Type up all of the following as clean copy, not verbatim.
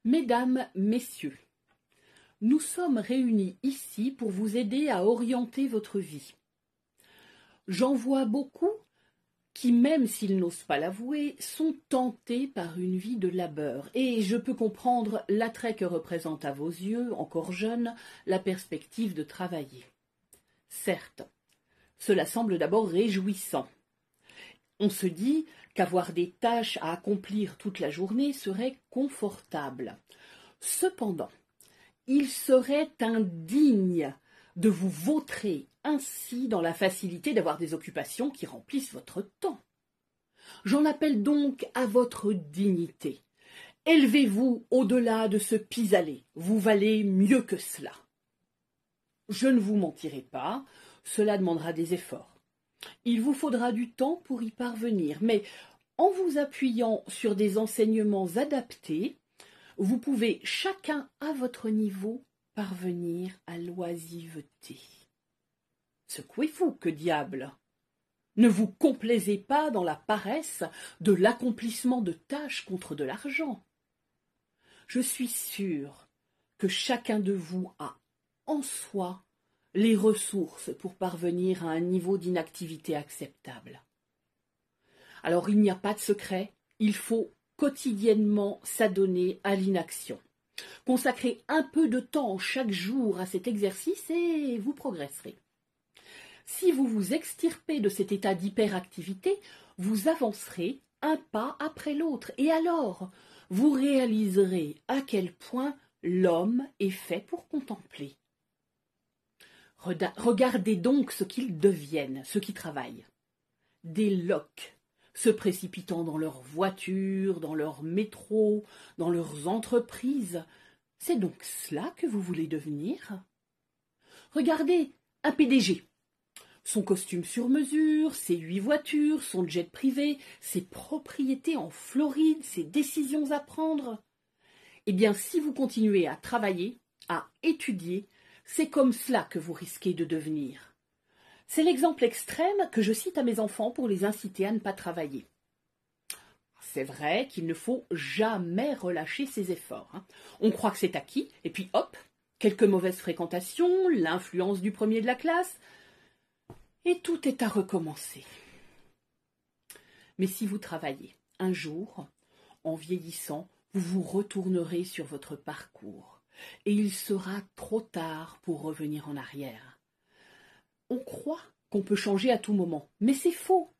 Mesdames, Messieurs, nous sommes réunis ici pour vous aider à orienter votre vie. J'en vois beaucoup qui, même s'ils n'osent pas l'avouer, sont tentés par une vie de labeur. Et je peux comprendre l'attrait que représente à vos yeux, encore jeunes, la perspective de travailler. Certes, cela semble d'abord réjouissant. On se dit qu'avoir des tâches à accomplir toute la journée serait confortable. Cependant, il serait indigne de vous vautrer ainsi dans la facilité d'avoir des occupations qui remplissent votre temps. J'en appelle donc à votre dignité. Élevez-vous au-delà de ce pis-aller. Vous valez mieux que cela. Je ne vous mentirai pas, cela demandera des efforts. Il vous faudra du temps pour y parvenir, mais en vous appuyant sur des enseignements adaptés, vous pouvez, chacun à votre niveau, parvenir à l'oisiveté. Secouez-vous, que diable! Ne vous complaisez pas dans la paresse de l'accomplissement de tâches contre de l'argent. Je suis sûre que chacun de vous a en soi les ressources pour parvenir à un niveau d'inactivité acceptable. Alors il n'y a pas de secret, il faut quotidiennement s'adonner à l'inaction. Consacrez un peu de temps chaque jour à cet exercice et vous progresserez. Si vous vous extirpez de cet état d'hyperactivité, vous avancerez un pas après l'autre et alors vous réaliserez à quel point l'homme est fait pour contempler. Regardez donc ce qu'ils deviennent, ceux qui travaillent. Des loques, se précipitant dans leurs voitures, dans leurs métros, dans leurs entreprises. C'est donc cela que vous voulez devenir? Regardez un PDG. Son costume sur mesure, ses 8 voitures, son jet privé, ses propriétés en Floride, ses décisions à prendre. Eh bien, si vous continuez à travailler, à étudier, c'est comme cela que vous risquez de devenir. C'est l'exemple extrême que je cite à mes enfants pour les inciter à ne pas travailler. C'est vrai qu'il ne faut jamais relâcher ses efforts. On croit que c'est acquis, et puis hop, quelques mauvaises fréquentations, l'influence du premier de la classe, et tout est à recommencer. Mais si vous travaillez, un jour, en vieillissant, vous vous retournerez sur votre parcours, et il sera trop tard pour revenir en arrière. On croit qu'on peut changer à tout moment, mais c'est faux.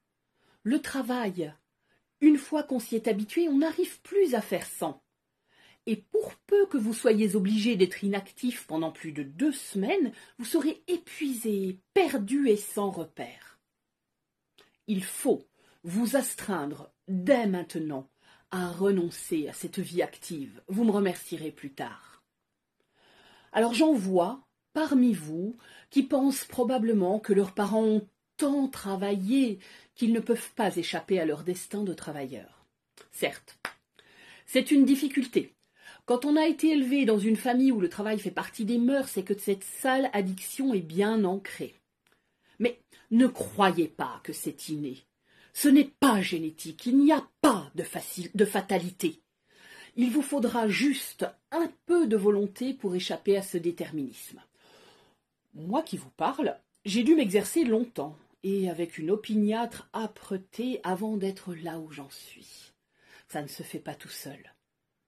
Le travail, une fois qu'on s'y est habitué, on n'arrive plus à faire sans. Et pour peu que vous soyez obligé d'être inactif pendant plus de 2 semaines, vous serez épuisé, perdu et sans repère. Il faut vous astreindre dès maintenant à renoncer à cette vie active. Vous me remercierez plus tard. Alors j'en vois parmi vous qui pensent probablement que leurs parents ont tant travaillé qu'ils ne peuvent pas échapper à leur destin de travailleurs. Certes, c'est une difficulté. Quand on a été élevé dans une famille où le travail fait partie des mœurs, c'est que cette sale addiction est bien ancrée. Mais ne croyez pas que c'est inné. Ce n'est pas génétique, il n'y a pas de fatalité. Il vous faudra juste un peu de volonté pour échapper à ce déterminisme. Moi qui vous parle, j'ai dû m'exercer longtemps et avec une opiniâtre âpreté avant d'être là où j'en suis. Ça ne se fait pas tout seul.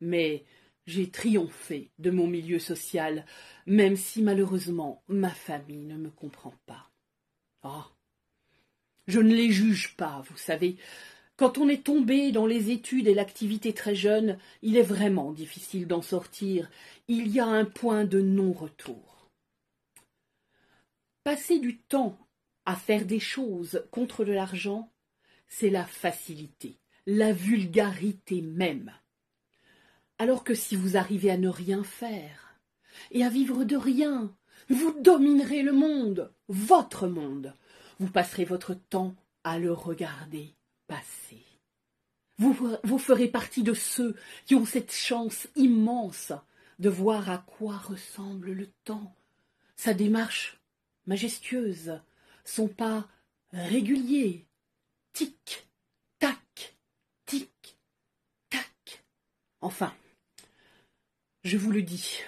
Mais j'ai triomphé de mon milieu social, même si malheureusement ma famille ne me comprend pas. Oh, je ne les juge pas, vous savez. Quand on est tombé dans les études et l'activité très jeune, il est vraiment difficile d'en sortir. Il y a un point de non-retour. Passer du temps à faire des choses contre de l'argent, c'est la facilité, la vulgarité même. Alors que si vous arrivez à ne rien faire et à vivre de rien, vous dominerez le monde, votre monde. Vous passerez votre temps à le regarder passer. Vous ferez partie de ceux qui ont cette chance immense de voir à quoi ressemble le temps, sa démarche majestueuse, son pas régulier, tic, tac, tic, tac. Enfin, Je vous le dis,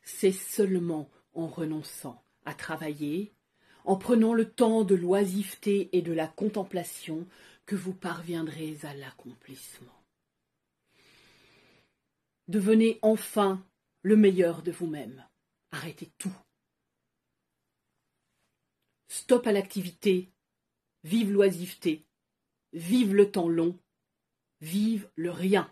c'est seulement en renonçant à travailler, en prenant le temps de l'oisiveté et de la contemplation, que vous parviendrez à l'accomplissement. Devenez enfin le meilleur de vous-même. Arrêtez tout. Stop à l'activité, vive l'oisiveté, vive le temps long, vive le rien.